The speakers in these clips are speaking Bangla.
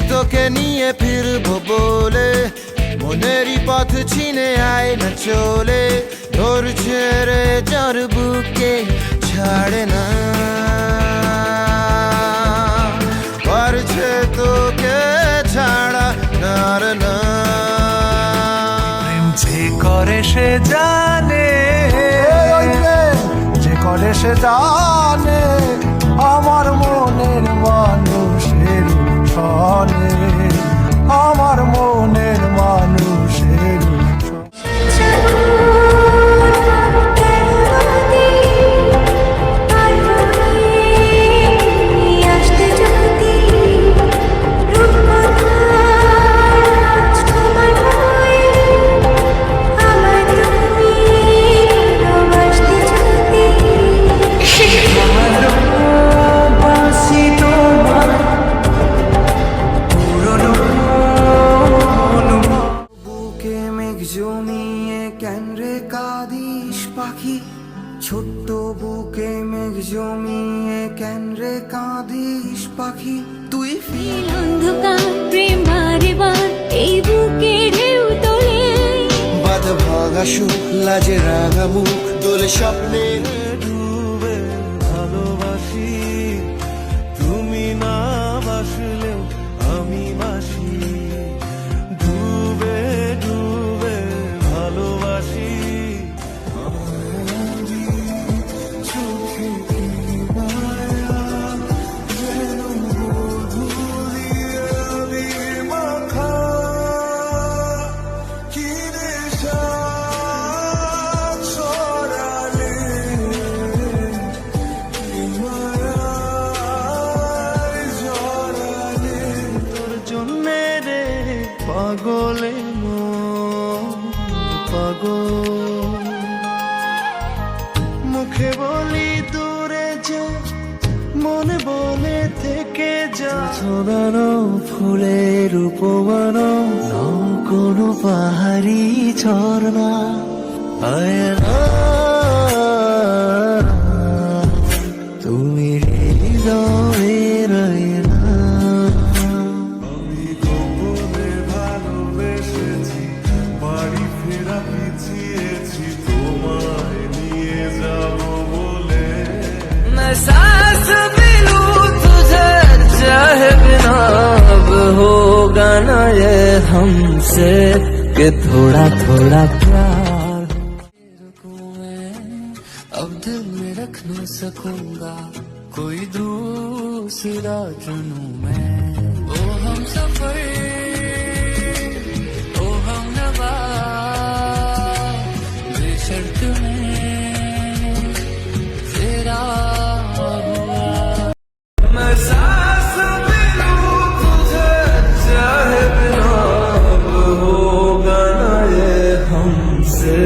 তোকে নিয়ে ফিরবো বলে মনেরই পথ চিনে আয় না চলে ধরছে রে জ্বর বুকে ছাড়ে না পারছে তোকে ছাড়া নার না যে করে সে জানে যে করে সে জানে আমার মনের মানুষের ছনে আমার মনের মানুষের জমিয়ে কেন রে কাঁদিস পাখি ছোট্ট বুকে মেঘ জমিয়ে কেন রে কাঁদিস পাখি তুই অন্ধকার প্রেম বারে বার এই বুকে ঢেউ তোলে বাদ ভাগা সুখ লাজে রাঙা মুখ দোলে স্বপ্নে ডুবে ভালোবাসি তুমি না বাসলেও আমি বাসি ডুবে ডুবে ভালোবাসি পাগলে পাগল মুখে বলি দূরে যা মনে বলে থেকে যা সোনানো ফুলের উপমান কোনো পাহাড়ি ঝর্ণা আয়না তুমি হৃদয়ে রয়না বাড়ি ফেরা পিছিয়েছি তোমায় নিয়ে যাব বলে सांस भी लूं तुझे चाहे बिना अब होगा ना ये हमसे कि थोड़ा थोड़ा प्यार अब दिल में रख ना सकूंगा कोई दूसरा चुनूं मैं ओ हम सफर ओ हम नवा बेशर्त में तेरा मैं सांस भी लूं तुझे चाहे बिना अब होगा ना ये हमसे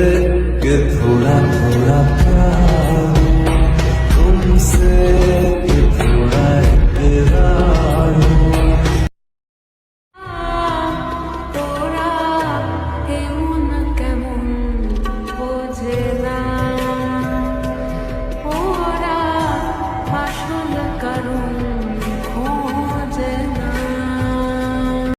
कि थोड़ा थोड़ा प्यार तुमसे कि थोड़ा इकरार তোরা এমন কেমন বোঝে না ওরা আসল কারণ